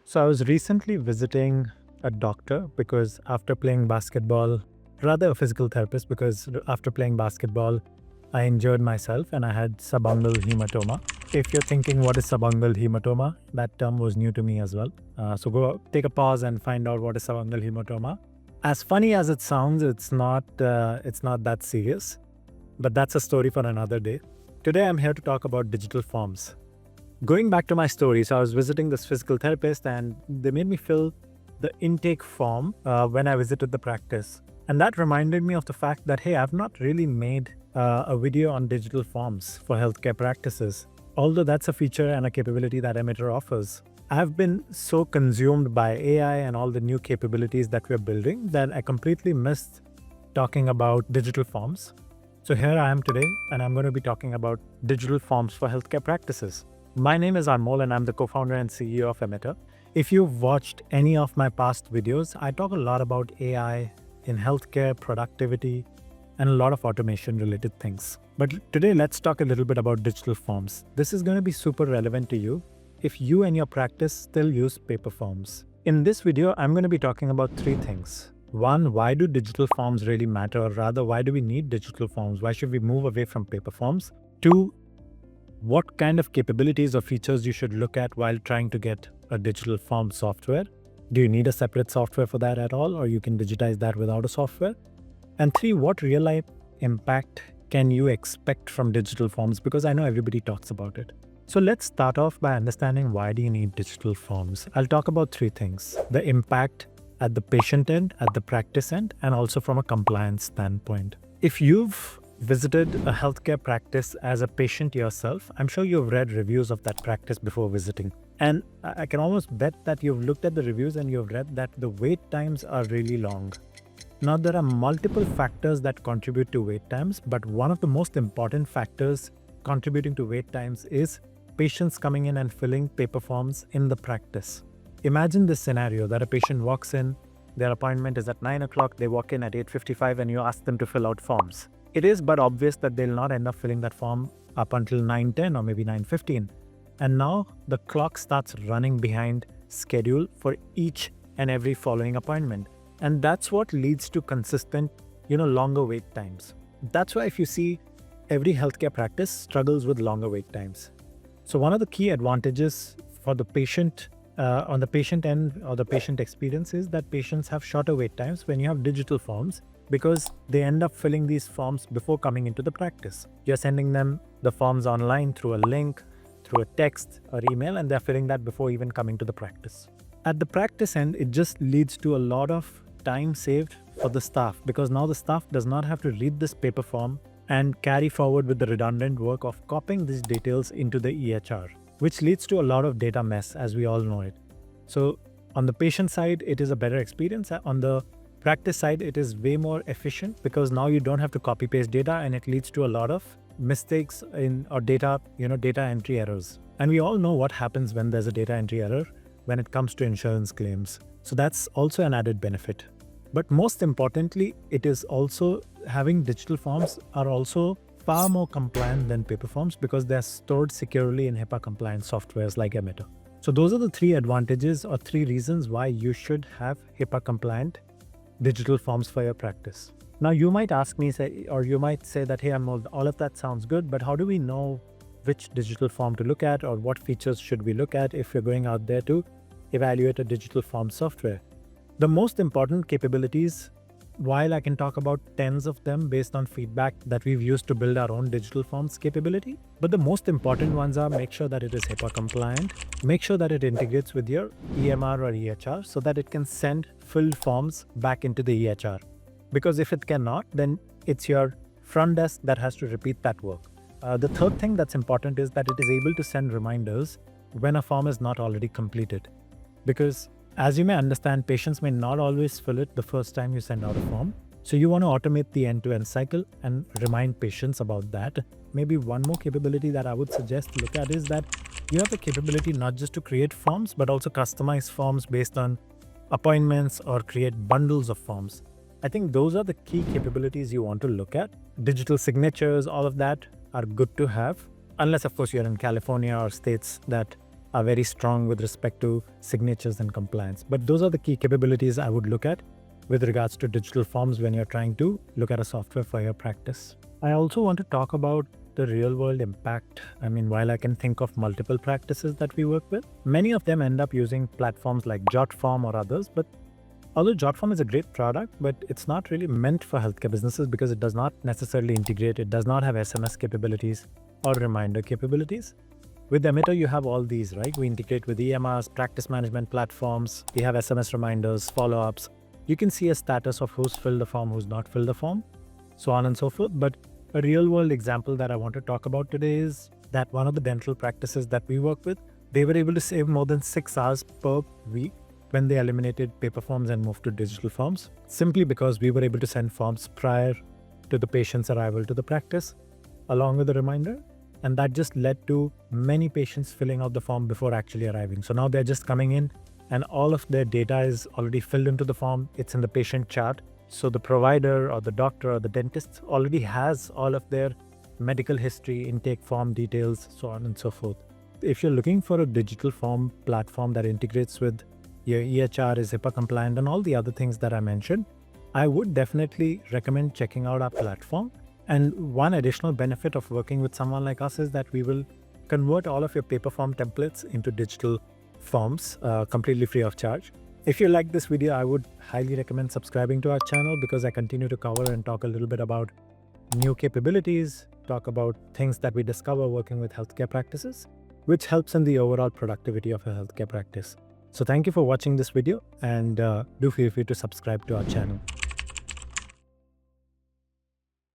So I was recently visiting a doctor because after playing basketball, rather a physical therapist, because after playing basketball, I injured myself and I had subungual hematoma. If you're thinking what is subungual hematoma, that term was new to me as well. So go take a pause and find out what is subungual hematoma. As funny as it sounds, it's not that serious, but that's a story for another day. Today I'm here to talk about digital forms. Going back to my story, so I was visiting this physical therapist and they made me fill the intake form when I visited the practice. And that reminded me of the fact that, hey, I've not really made a video on digital forms for healthcare practices, although that's a feature and a capability that Emitrr offers. I've been so consumed by AI and all the new capabilities that we're building that I completely missed talking about digital forms. So here I am today, and I'm going to be talking about digital forms for healthcare practices. My name is Anmol and I'm the co-founder and CEO of Emitrr. If you've watched any of my past videos, I talk a lot about AI in healthcare, productivity, and a lot of automation related things. But today, let's talk a little bit about digital forms. This is going to be super relevant to you if you and your practice still use paper forms. In this video, I'm going to be talking about three things. One, why do digital forms really matter? Or rather, why do we need digital forms? Why should we move away from paper forms? Two, what kind of capabilities or features you should look at while trying to get a digital form software. Do you need a separate software for that at all, or you can digitize that without a software? And three, what real-life impact can you expect from digital forms? Because I know everybody talks about it. So let's start off by understanding why do you need digital forms. I'll talk about three things: the impact at the patient end, at the practice end, and also from a compliance standpoint. If you've visited a healthcare practice as a patient yourself, I'm sure you've read reviews of that practice before visiting. And I can almost bet that you've looked at the reviews and you've read that the wait times are really long. Now, there are multiple factors that contribute to wait times, but one of the most important factors contributing to wait times is patients coming in and filling paper forms in the practice. Imagine this scenario that a patient walks in, their appointment is at 9 o'clock, they walk in at 8:55 and you ask them to fill out forms. It is but obvious that they'll not end up filling that form up until 9:10 or maybe 9:15. And now the clock starts running behind schedule for each and every following appointment. And that's what leads to consistent, longer wait times. That's why if you see every healthcare practice struggles with longer wait times. So one of the key advantages for the patient on the patient end or the patient experience is that patients have shorter wait times when you have digital forms, because they end up filling these forms before coming into the practice. You're sending them the forms online through a link, through a text or email, and they're filling that before even coming to the practice. At the practice end, it just leads to a lot of time saved for the staff, because now the staff does not have to read this paper form and carry forward with the redundant work of copying these details into the EHR, which leads to a lot of data mess, as we all know it. So on the patient side, it is a better experience. On the practice side, it is way more efficient because now you don't have to copy paste data, and it leads to a lot of mistakes in or data entry errors. And we all know what happens when there's a data entry error when it comes to insurance claims. So that's also an added benefit. But most importantly, it is also having digital forms are also far more compliant than paper forms because they're stored securely in HIPAA-compliant softwares like Emitrr. So those are the three advantages or three reasons why you should have HIPAA-compliant digital forms for your practice. Now you might ask me, you might say that, hey, all of that sounds good, but how do we know which digital form to look at, or what features should we look at if you're going out there to evaluate a digital form software? The most important capabilities, while I can talk about tens of them based on feedback that we've used to build our own digital forms capability, but the most important ones are: make sure that it is HIPAA compliant, make sure that it integrates with your EMR or EHR so that it can send filled forms back into the EHR. Because if it cannot, then it's your front desk that has to repeat that work. The third thing that's important is that it is able to send reminders when a form is not already completed. Because as you may understand, patients may not always fill it the first time you send out a form. So you want to automate the end-to-end cycle and remind patients about that. Maybe one more capability that I would suggest to look at is that you have the capability not just to create forms, but also customize forms based on appointments or create bundles of forms. I think those are the key capabilities you want to look at. Digital signatures, all of that are good to have. unless of course you're in California or states that are very strong with respect to signatures and compliance. But those are the key capabilities I would look at with regards to digital forms when you're trying to look at a software for your practice. I also want to talk about the real world impact. I mean, while I can think of multiple practices that we work with, many of them end up using platforms like JotForm or others. But although JotForm is a great product, but it's not really meant for healthcare businesses because it does not necessarily integrate, it does not have SMS capabilities or reminder capabilities. With Emitrr, you have all these, right? We integrate with EMRs, practice management platforms, we have SMS reminders, follow-ups. You can see a status of who's filled the form, who's not filled the form, so on and so forth. But a real world example that I want to talk about today is that one of the dental practices that we work with, they were able to save more than 6 hours per week when they eliminated paper forms and moved to digital forms, simply because we were able to send forms prior to the patient's arrival to the practice, along with a reminder. And that just led to many patients filling out the form before actually arriving. So now they're just coming in and all of their data is already filled into the form. It's in the patient chart. So the provider or the doctor or the dentist already has all of their medical history, intake form details, so on and so forth. If you're looking for a digital form platform that integrates with your EHR, is HIPAA compliant, and all the other things that I mentioned, I would definitely recommend checking out our platform. And one additional benefit of working with someone like us is that we will convert all of your paper form templates into digital forms completely free of charge. If you like this video, I would highly recommend subscribing to our channel because I continue to cover and talk a little bit about new capabilities, talk about things that we discover working with healthcare practices, which helps in the overall productivity of a healthcare practice. So thank you for watching this video, and do feel free to subscribe to our channel.